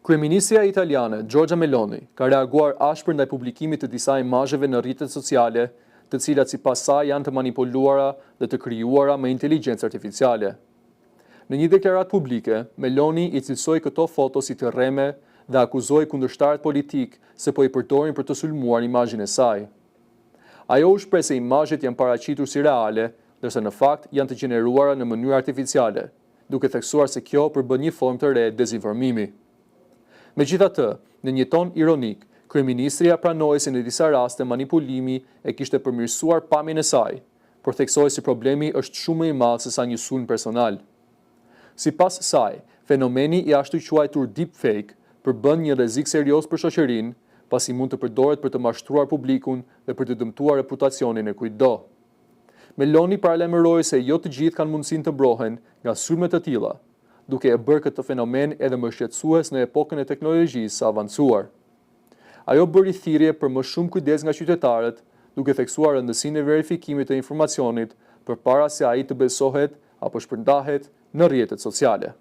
Kryeministria italiane Giorgia Meloni ka reaguar ashpër ndaj publikimit të disa imazheve në rrjetet sociale, të cilat sipas saj janë të manipuluara dhe të krijuara me inteligjencë artificiale. Në një deklaratë publike, Meloni i cilësoi këto foto si të rreme dhe akuzoi kundërshtarët politik se po i përdorin për të sulmuar imazhin e saj. Ajo u shpreh se imazhet janë paraqitur si reale, ndërsa në fakt janë të gjeneruara në mënyrë artificiale, duke theksuar se kjo përbën një formë të re dezinformimi. Megjithatë, në një ton ironik, kryeministria pranoi se në disa raste manipulimi e kishte përmirësuar pamjen e saj, por theksoi se problemi është shumë më i madh se sa një sulm personal. Sipas saj, fenomeni i ashtu quajtur deepfake përbën një rrezik serioz për shoqërinë, pasi mund të përdoret për të mashtruar publikun dhe për të dëmtuar reputacionin e kujtdo. Meloni paralajmëroi se jo të gjithë kanë mundësinë të mbrohen nga sulme të tilla, duke e bërë këtë fenomen edhe më shqetësues në epokën e teknologjisë së avancuar. Ajo bëri thirrje për më shumë kujdes nga qytetarët, duke theksuar rëndësinë e verifikimit të informacionit përpara se ai të besohet apo shpërndahet në rrjetet sociale.